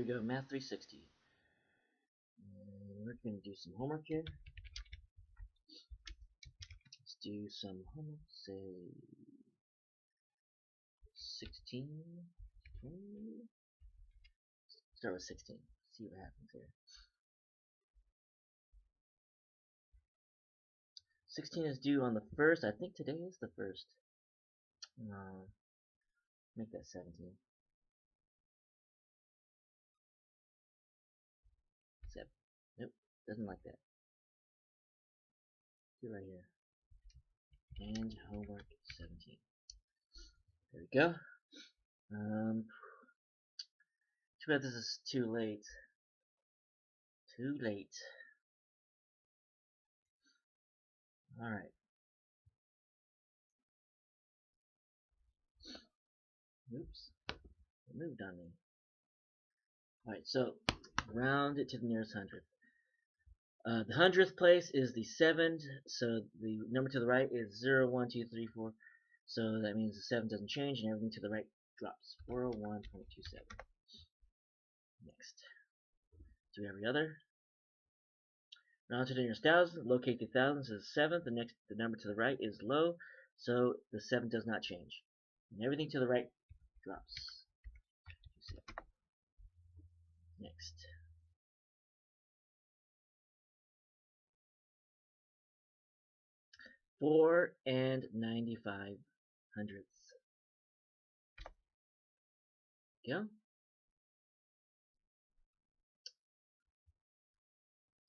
go, Math 360. And we're going to do some homework here. Let's do some homework, say 16. Start with 16. See what happens here. 16 is due on the 1st. I think today is the 1st. Make that 17. 7. Nope, doesn't like that. Do right here. And homework 17. There we go. Too bad this is too late. Too late. Alright. Oops. It moved on me. Alright, so round it to the nearest hundredth. The 100th place is the 7th, so the number to the right is 0, 1, 2, 3, 4. So that means the 7 doesn't change and everything to the right drops. 401.27. Next. Do every other. Round to the nearest thousand. Locate the thousands as 7th. The number to the right is low, so the 7 does not change. And everything to the right drops. Next. Four and 95 hundredths. Go.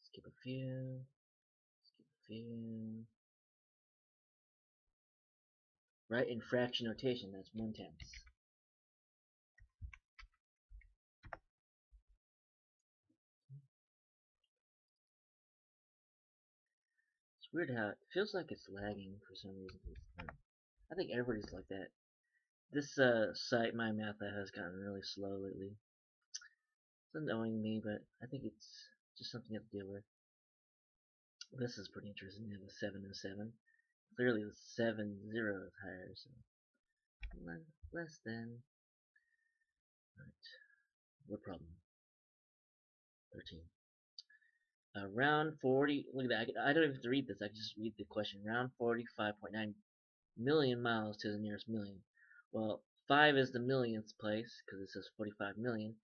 Skip a few. Skip a few. Right, in fraction notation, that's 1/10. It's weird how it feels like it's lagging for some reason. I think everybody's like that. This site, My Math, has gotten really slow lately. It's annoying me, but I think it's just something you have to deal with. This is pretty interesting. You have a 7 and 7. Clearly the 7, 0 is higher, so less than. Right. What problem? 13. Round 40. Look at that. I don't even have to read this. I can just read the question. Round 45.9 million miles to the nearest million. Well, 5 is the millionth place because it says 45 million,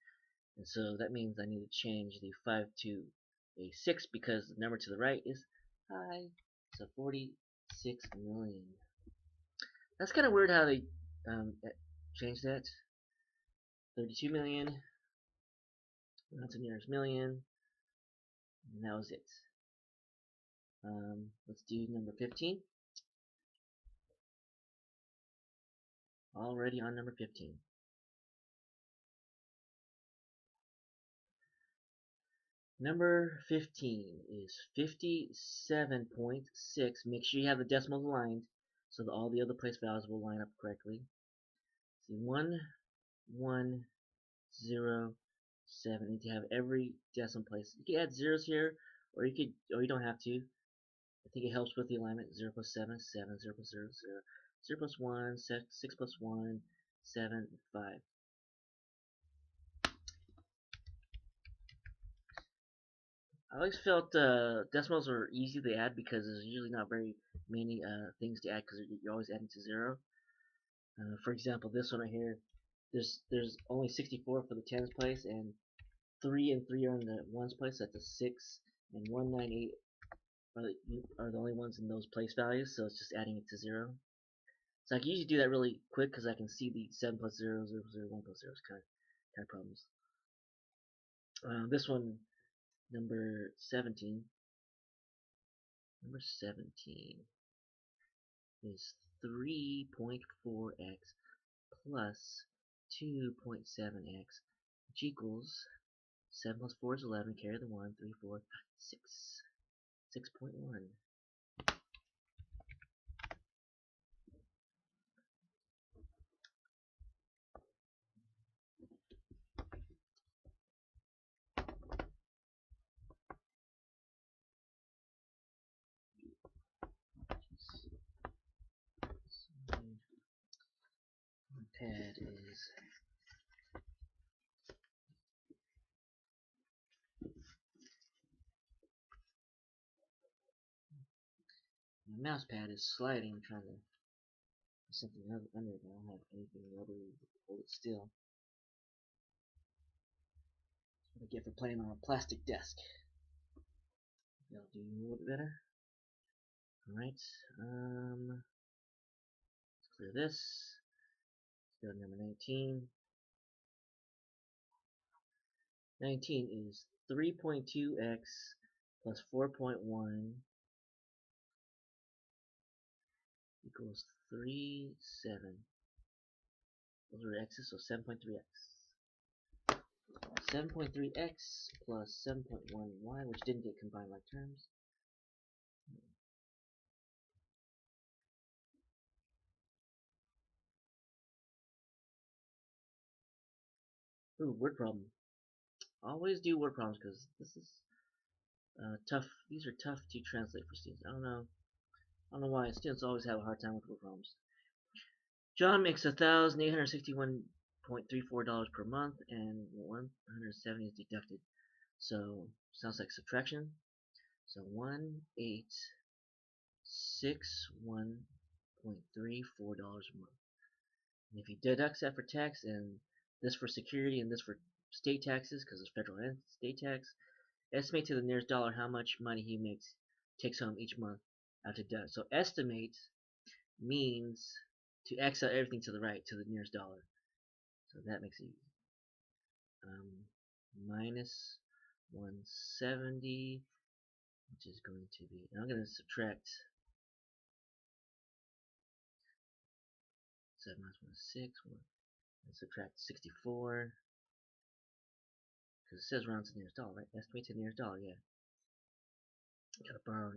and so that means I need to change the 5 to a 6 because the number to the right is high. So 46 million. That's kind of weird how they changed that. 32 million. That's the nearest million. And that was it. Let's do number 15. Already on number 15. Number 15 is 57.6. Make sure you have the decimals aligned so that all the other place values will line up correctly. See, 1, 1, 0, 7. You need to have every decimal place. You can add zeros here, or you don't have to. I think it helps with the alignment. 0 plus 7, 7, 0 plus 0, 0, 0 plus 1, 6 plus 1, 7, 5. I always felt decimals are easy to add because there's usually not very many things to add because you're always adding to 0. For example, this one right here, there's only 64 for the tens place, and 3 and 3 are in the ones place. That's a 6, and 198 are the only ones in those place values. So it's just adding it to 0. So I can usually do that really quick because I can see the 7 plus 0, 0 plus 0, 1 plus 0 kind of problems. This one, number 17. Number 17 is 3.4x plus 2.7x, which equals 7 plus 4 is 11, carry the 1, 3, 4, 6, 6.1. My pad is My mouse pad is sliding. I'm trying to put something under it. I don't have anything rubbery to hold it still. That's what I get for playing on a plastic desk. That'll do a little bit better. Alright, let's clear this. Let's go to number 19. 19 is 3.2x plus 4.1 equals 3.7. Those are x's, so 7.3x. 7.3x plus 7.1y, which didn't get combined like terms. Ooh, word problem. Always do word problems because this is tough. These are tough to translate for students. I don't know why students always have a hard time with word problems. John makes $1,861.34 per month, and 170 is deducted. So sounds like subtraction. So 1,861.34 a month. And if he deducts that for tax and this for security and this for state taxes, because it's federal and state tax, estimate to the nearest dollar how much money he takes home each month after deduct. So estimate means to X out everything to the right to the nearest dollar. So that makes it easy. Minus 170, which is going to be, and I'm going to subtract 7 minus 1 is 6, and subtract 64, because it says round to the nearest dollar, right? Estimate to the nearest dollar, yeah. Gotta borrow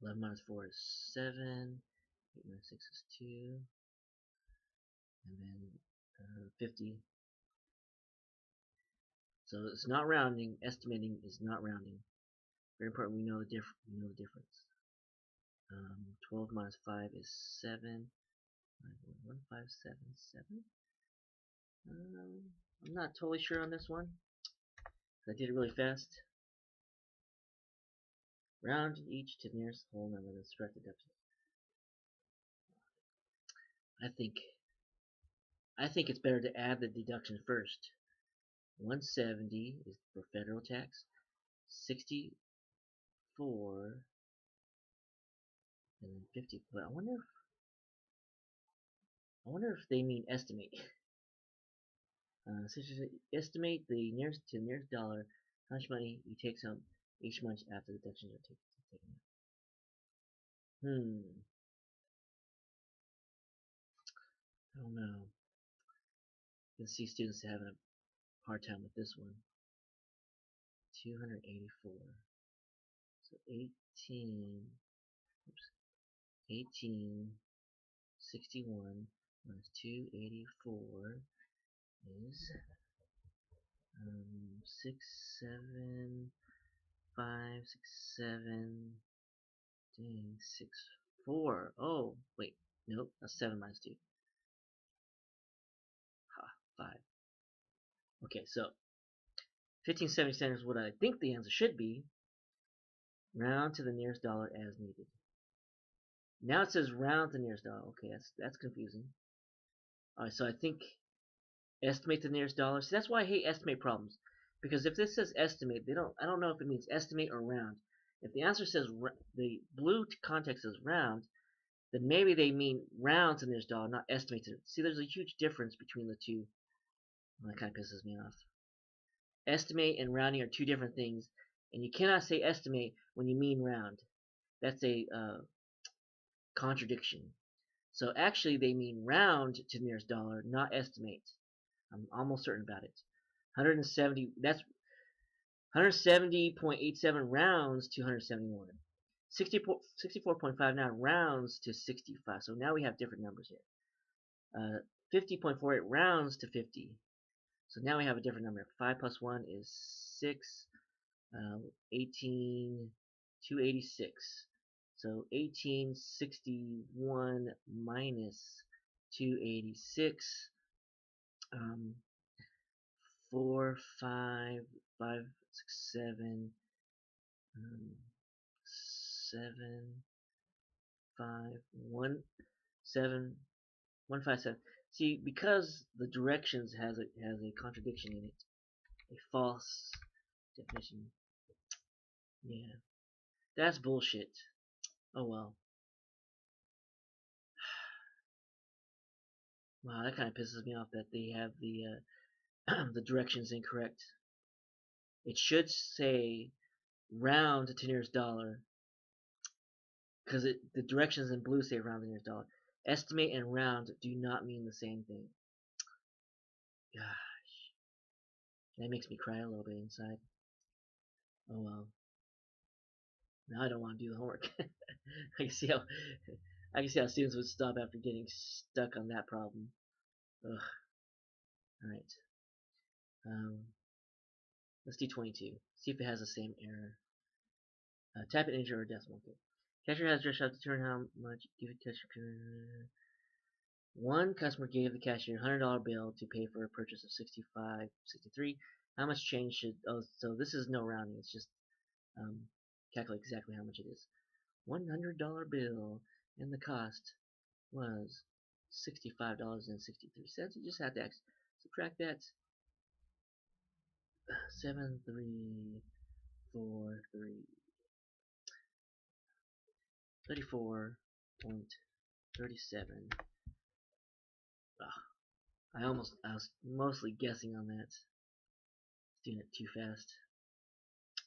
11 minus 4 is 7, 8 minus 6 is 2, and then 50. So it's not rounding. Estimating is not rounding. Very important. We know the difference. 12 minus 5 is 7. 1, 5, 7, 7. I'm not totally sure on this one. I did it really fast. Round each to the nearest whole number and subtract the deductions. I think it's better to add the deduction first. 170 is for federal tax. 64 and then 50. But I wonder if they mean estimate. So estimate the nearest to the nearest dollar how much money he takes home each month after the deductions are taken. I don't know. You can see students having a hard time with this one. 284. So 1861 minus 284 is 6, 4. Wait, nope, that's 7 minus 2. 5. Okay, so 1570 is what I think the answer should be. Round to the nearest dollar as needed. Now it says round to the nearest dollar. Okay, that's confusing. Alright, so I think estimate the nearest dollar. See, that's why I hate estimate problems. Because if this says estimate, I don't know if it means estimate or round. If the answer says, the blue context says round, then maybe they mean round to the nearest dollar, not estimate to it. See, there's a huge difference between the two. Well, that kind of pisses me off. Estimate and rounding are two different things, and you cannot say estimate when you mean round. That's a contradiction. So actually they mean round to the nearest dollar, not estimate. I'm almost certain about it. 170, that's 170.87 rounds to 171. 64.59 rounds to 65. So now we have different numbers here. 50.48 rounds to 50. So now we have a different number. 5 plus 1 is 6. 286. So 1861 minus 286. 4, 5, 5, 6, 7, 7. 5 1 7 1 5 7. See, because the directions has a contradiction in it, a false definition. Yeah, that's bullshit. Oh well. Wow, that kind of pisses me off that they have the the directions incorrect. It should say round to the nearest dollar, because the directions in blue say round to the nearest dollar. Estimate and round do not mean the same thing. God, that makes me cry a little bit inside. Oh well. Now I don't want to do the homework. I can see how students would stop after getting stuck on that problem. Ugh. All right. Um, let's do 22. See if it has the same error. Type an integer or decimal. Okay. Cashier has just have to determine how much give it cashier. One customer gave the cashier a $100 bill to pay for a purchase of 65.63. How much change should? Oh, so this is no rounding. It's just calculate exactly how much it is. $100 bill, and the cost was $65.63. You just have to subtract that. 7343 34.37. I was mostly guessing on that. Doing it too fast.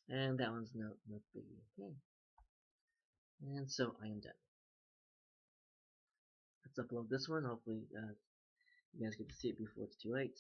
And that one's no biggie. Okay. And so I am done. Let's upload this one. Hopefully you guys get to see it before it's too late.